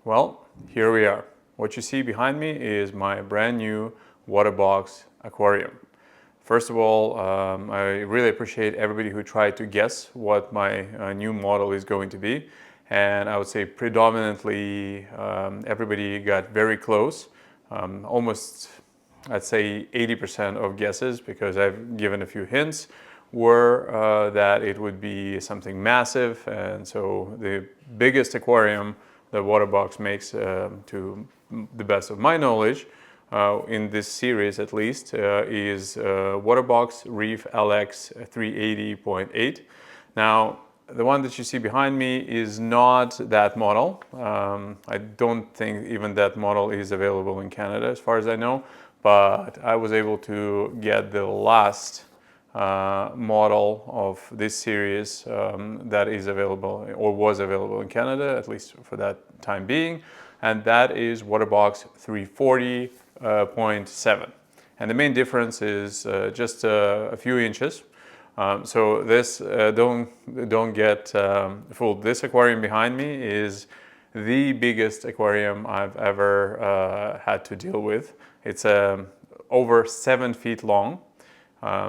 Well, here we are. What you see behind me is my brand new Waterbox Aquarium. First of all, I really appreciate everybody who tried to guess what my new model is going to be. And I would say predominantly everybody got very close, almost I'd say 80% of guesses, because I've given a few hints, were that it would be something massive. And so the biggest aquarium that Waterbox makes, to the best of my knowledge, in this series at least, is Waterbox REEF LX 380.8. Now, the one that you see behind me is not that model. I don't think even that model is available in Canada as far as I know, but I was able to get the last model of this series that is available or was available in Canada, at least for that time being, and that is Waterbox 340.7. And the main difference is just a few inches. So this, don't get fooled. This aquarium behind me is the biggest aquarium I've ever had to deal with. It's over 7 feet long.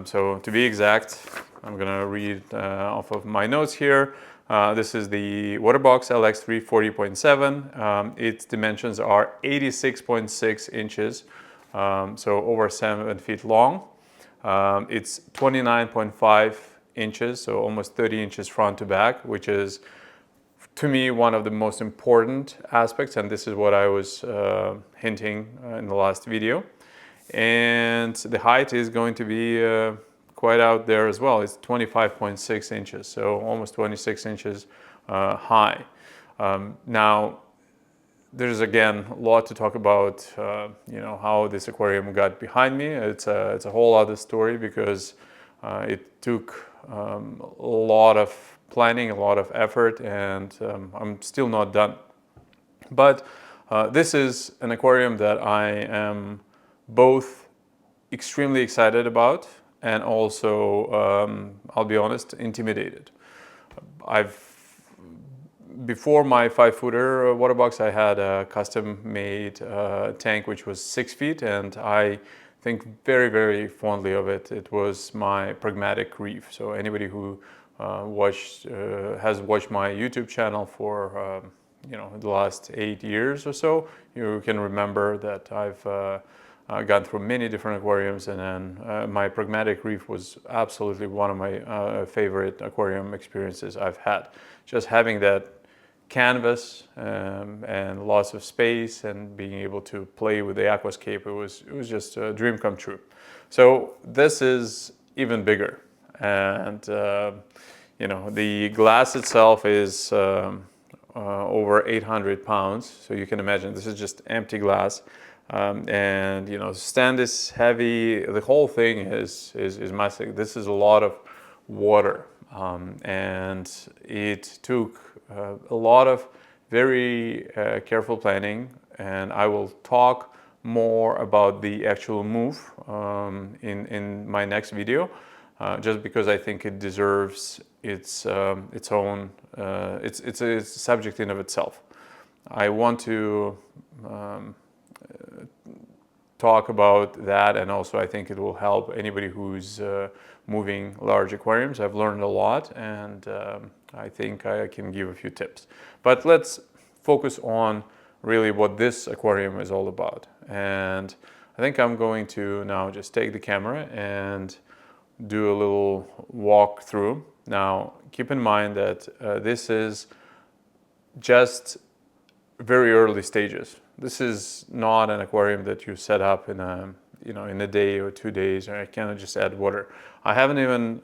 So to be exact, I'm gonna read off of my notes here. This is the Waterbox LX 340.7. Its dimensions are 86.6 inches, so over 7 feet long. It's 29.5 inches, so almost 30 inches front to back, which is, to me, one of the most important aspects, and this is what I was hinting in the last video. And the height is going to be quite out there as well. It's 25.6 inches, so almost 26 inches high. Now, there's again a lot to talk about, how this aquarium got behind me. It's a whole other story, because it took a lot of planning, a lot of effort, and I'm still not done. But this is an aquarium that I am both extremely excited about and also, I'll be honest, intimidated. Before my 5-footer Waterbox, I had a custom-made tank which was 6 feet, and I think very, very fondly of it. It was my pragmatic reef. So anybody who has watched my YouTube channel for the last 8 years or so, you can remember that I've gone through many different aquariums, and then my pragmatic reef was absolutely one of my favorite aquarium experiences I've had. Just having that canvas and lots of space and being able to play with the aquascape, it was just a dream come true. So this is even bigger, and the glass itself is over 800 pounds, so you can imagine this is just empty glass. And stand is heavy. The whole thing is massive. This is a lot of water, and it took a lot of very careful planning. And I will talk more about the actual move in my next video, just because I think it deserves its own. It's a subject in of itself. I want to talk about that, and also I think it will help anybody who's moving large aquariums. I've learned a lot, and I think I can give a few tips. But let's focus on really what this aquarium is all about. And I think I'm going to now just take the camera and do a little walk through. Now, keep in mind that this is just very early stages. This is not an aquarium that you set up in a day or 2 days, or I cannot just add water. I haven't even,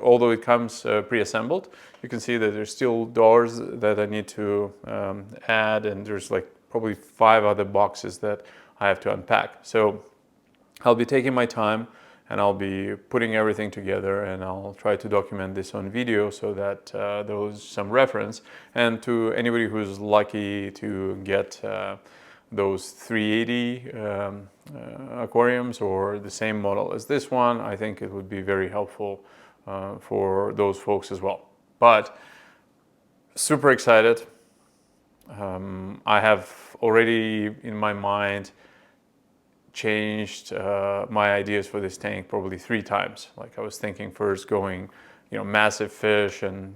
although it comes pre-assembled, you can see that there's still doors that I need to add, and there's like probably 5 other boxes that I have to unpack. So I'll be taking my time, and I'll be putting everything together, and I'll try to document this on video so that there was some reference. And to anybody who's lucky to get those 380 aquariums or the same model as this one, I think it would be very helpful for those folks as well. But super excited. I have already in my mind changed my ideas for this tank probably 3 times. Like I was thinking first going, massive fish and,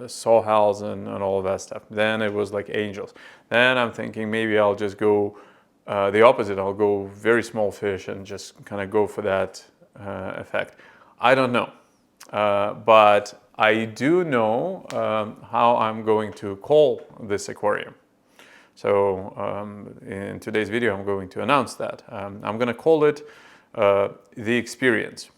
sawhals and all of that stuff. Then it was like angels. Then I'm thinking maybe I'll just go the opposite. I'll go very small fish and just kind of go for that effect. I don't know. But I do know how I'm going to call this aquarium. So in today's video, I'm going to announce that. I'm going to call it the experience,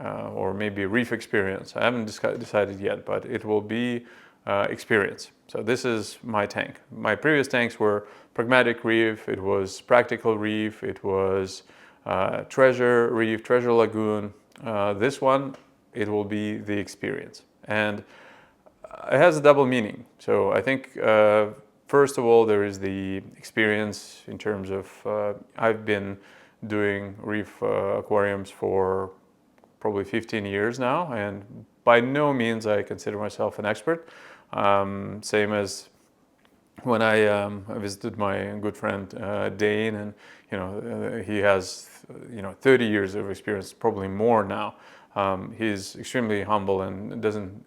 or maybe reef experience. I haven't decided yet, but it will be experience. So this is my tank. My previous tanks were pragmatic reef, it was practical reef, it was treasure reef, treasure lagoon. This one, it will be the experience. And it has a double meaning. So I think first of all, there is the experience in terms of I've been doing reef aquariums for probably 15 years now, and by no means I consider myself an expert. Same as when I visited my good friend Dane, and he has 30 years of experience, probably more now. He's extremely humble and doesn't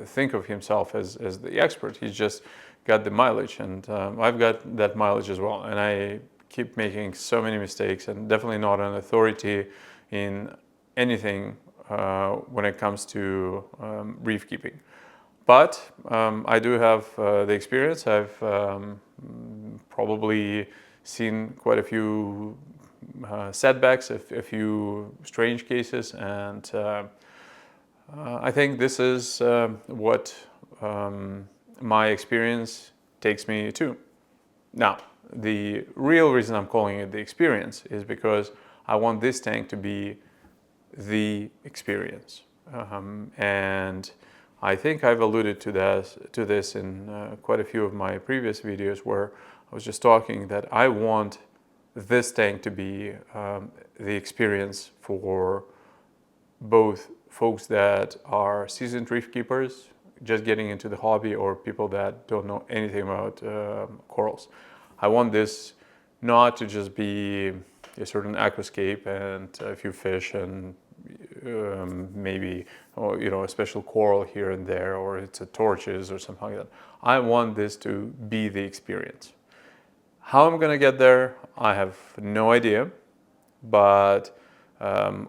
think of himself as the expert. He's just got the mileage, and I've got that mileage as well. And I keep making so many mistakes, and definitely not an authority in anything when it comes to reef keeping. But I do have the experience. I've probably seen quite a few setbacks, a few strange cases, and I think this is what my experience takes me to. Now, the real reason I'm calling it the experience is because I want this tank to be the experience. And I think I've alluded to this in quite a few of my previous videos, where I was just talking that I want this tank to be the experience for both folks that are seasoned reef keepers, just getting into the hobby, or people that don't know anything about corals. I want this not to just be a certain aquascape and a few fish and maybe a special coral here and there, or it's a torches or something like that. I want this to be the experience. How I'm gonna get there, I have no idea, but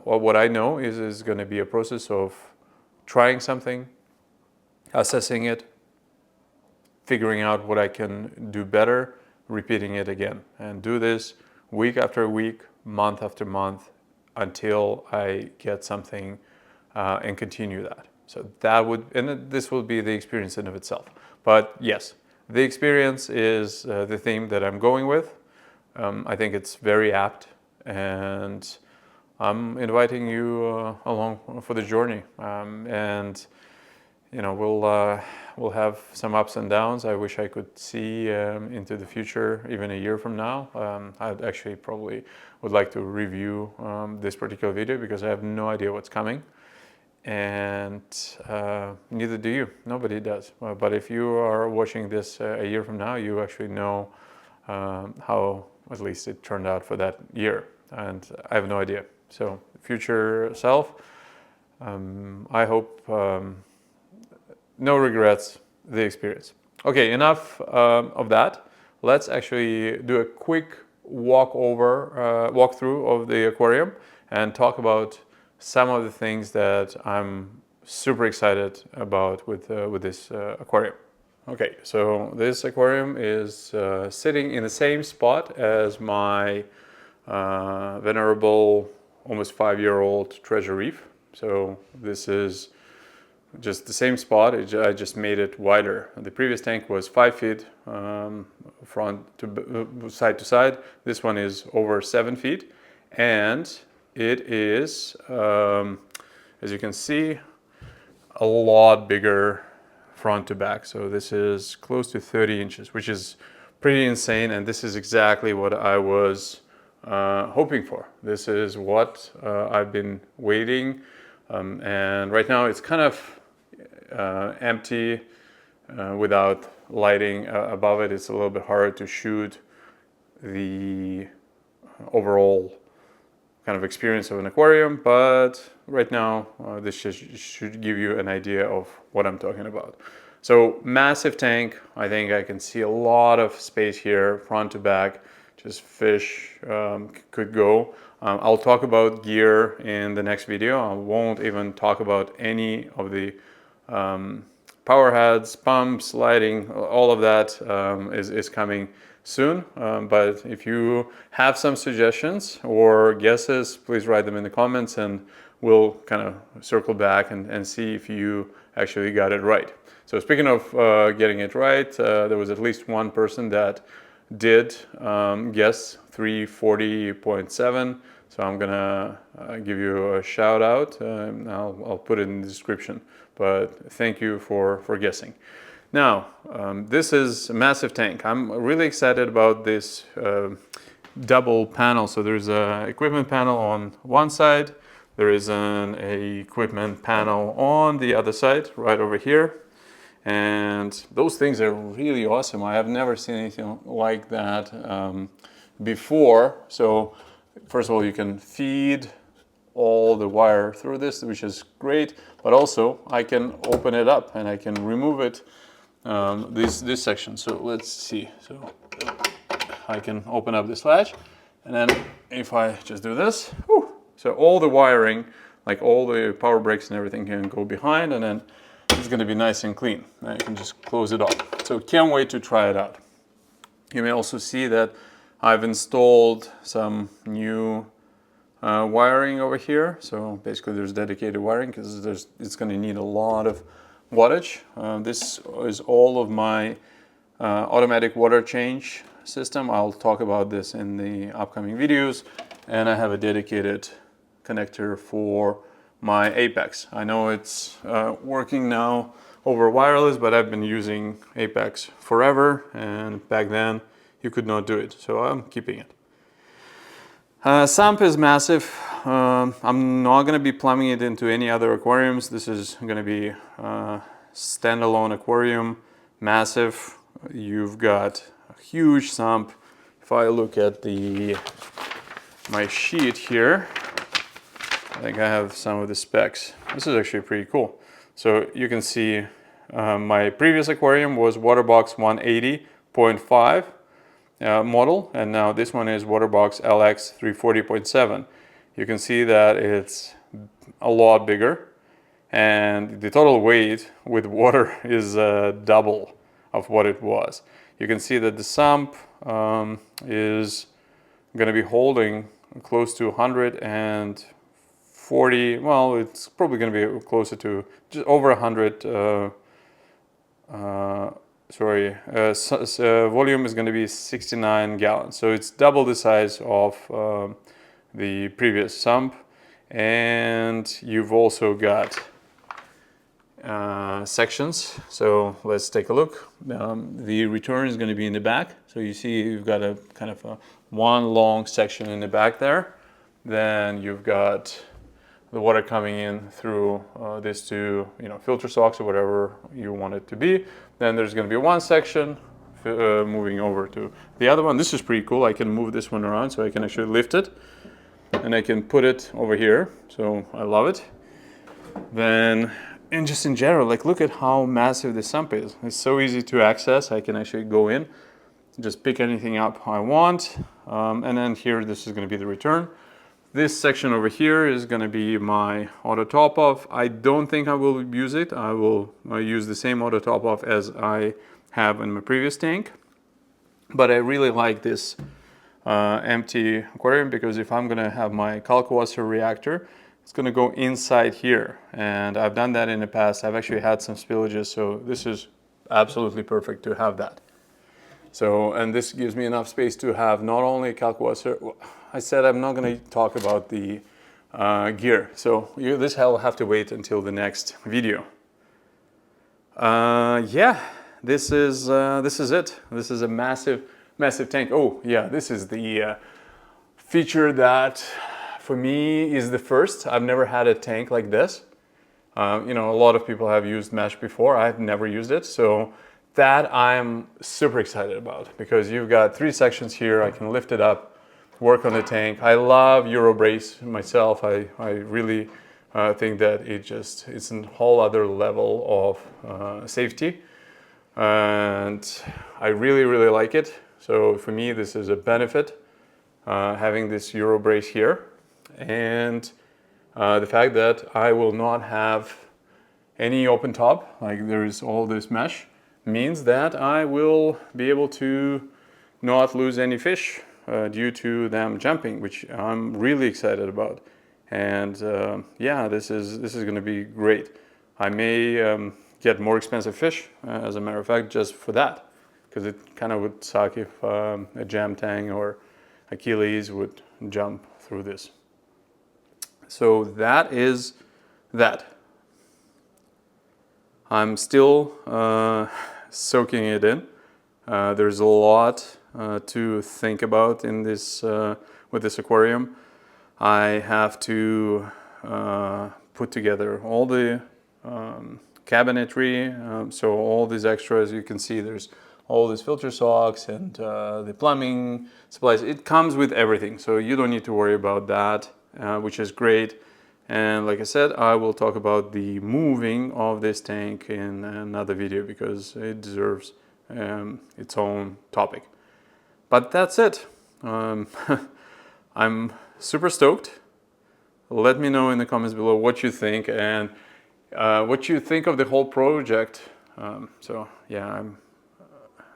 what I know is it's gonna be a process of trying something, assessing it, figuring out what I can do better, repeating it again, and do this week after week, month after month, until I get something and continue that. So this will be the experience in of itself. But yes, the experience is the theme that I'm going with. I think it's very apt, and I'm inviting you along for the journey. And we'll have some ups and downs. I wish I could see into the future, even a year from now. I'd actually probably would like to review this particular video, because I have no idea what's coming, and neither do you. Nobody does. But if you are watching this a year from now, you actually know how at least it turned out for that year, and I have no idea. So future self, I hope no regrets, the experience. Okay, enough of that. Let's actually do a quick walkthrough of the aquarium and talk about some of the things that I'm super excited about with this aquarium. Okay, so this aquarium is sitting in the same spot as my venerable, almost 5-year-old treasure reef. So this is just the same spot. I just made it wider. The previous tank was 5 feet front to side to side. This one is over 7 feet, and it is, as you can see, a lot bigger front to back. So this is close to 30 inches, which is pretty insane, and this is exactly what I was hoping for. This is what I've been waiting, and right now it's kind of empty without lighting above it, it's a little bit harder to shoot the overall kind of experience of an aquarium, but right now this should give you an idea of what I'm talking about. So massive tank. I think I can see a lot of space here, front to back, just fish could go. I'll talk about gear in the next video. I won't even talk about any of the power heads, pumps, lighting, all of that is coming soon. But if you have some suggestions or guesses, please write them in the comments and we'll kind of circle back and see if you actually got it right. So speaking of getting it right, there was at least one person that did guess 340.7. So I'm gonna give you a shout out. I'll put it in the description. But thank you for guessing. Now, this is a massive tank. I'm really excited about this double panel. So there's an equipment panel on one side. There is an equipment panel on the other side, right over here. And those things are really awesome. I have never seen anything like that before. So first of all, you can feed all the wire through this, which is great, but also I can open it up and I can remove it, this section. So let's see. So I can open up this latch, and then if I just do this, whew, so all the wiring, like all the power breaks and everything, can go behind, and then it's going to be nice and clean. Now you can just close it off. So can't wait to try it out. You may also see that I've installed some new wiring over here. So basically there's dedicated wiring because it's going to need a lot of wattage. This is all of my automatic water change system. I'll talk about this in the upcoming videos. And I have a dedicated connector for my Apex. I know it's working now over wireless, but I've been using Apex forever, and back then you could not do it, so I'm keeping it. Sump is massive. I'm not going to be plumbing it into any other aquariums. This is going to be standalone aquarium, massive. You've got a huge sump. If I look at my sheet here, I think I have some of the specs. This is actually pretty cool. So you can see my previous aquarium was Waterbox 180.5 model, and now this one is Waterbox LX 340.7. You can see that it's a lot bigger, and the total weight with water is double of what it was. You can see that the sump is going to be holding close to 140, well, it's probably going to be closer to just over 100, volume is going to be 69 gallons. So it's double the size of the previous sump. And you've also got sections. So let's take a look. The return is going to be in the back. So you see you've got a kind of one long section in the back there. Then you've got the water coming in through these two, filter socks or whatever you want it to be. Then there's going to be one section moving over to the other one. This is pretty cool. I can move this one around, so I can actually lift it and I can put it over here. So I love it. Then, and just in general, like, look at how massive the sump is. It's so easy to access. I can actually go in, just pick anything up I want. And then here, this is going to be the return. This section over here is going to be my auto top off. I don't think I will use it. I will use the same auto top off as I have in my previous tank. But I really like this empty aquarium, because if I'm going to have my Kalkwasser reactor, it's going to go inside here. And I've done that in the past. I've actually had some spillages, so this is absolutely perfect to have that. So, and this gives me enough space to have not only Kalkwasser. I said I'm not going to talk about the gear, so this will have to wait until the next video. Yeah, this is it. This is a massive tank. Oh yeah, this is the feature that for me is the first. I've never had a tank like this. A lot of people have used mesh before. I've never used it, so that I'm super excited about, because you've got 3 sections here. I can lift it up, work on the tank. I love Eurobrace myself. I really think that it's a whole other level of safety, and I really like it. So for me, this is a benefit, having this Eurobrace here, and the fact that I will not have any open top, like there is all this mesh, means that I will be able to not lose any fish due to them jumping, which I'm really excited about. And yeah, this is going to be great. I may get more expensive fish, as a matter of fact, just for that, because it kind of would suck if a jam tang or Achilles would jump through this. So that is that. I'm still soaking it in. There's a lot to think about in this with this aquarium. I have to put together all the cabinetry, so all these extras. You can see there's all these filter socks and the plumbing supplies. It comes with everything, so you don't need to worry about that, which is great. And like I said, I will talk about the moving of this tank in another video, because it deserves its own topic. But that's it. I'm super stoked. Let me know in the comments below what you think, and what you think of the whole project. So yeah, I'm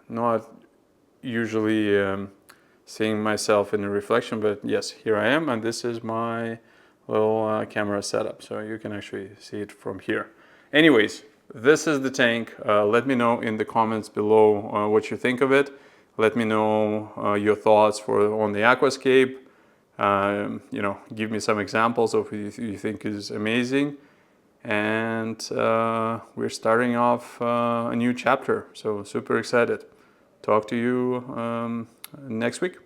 not usually seeing myself in the reflection, but yes, here I am, and this is my little camera setup, so you can actually see it from here. Anyways, this is the tank. Let me know in the comments below what you think of it. Let me know your thoughts on the aquascape. You know, give me some examples of what you think is amazing. And we're starting off a new chapter, so super excited. Talk to you next week.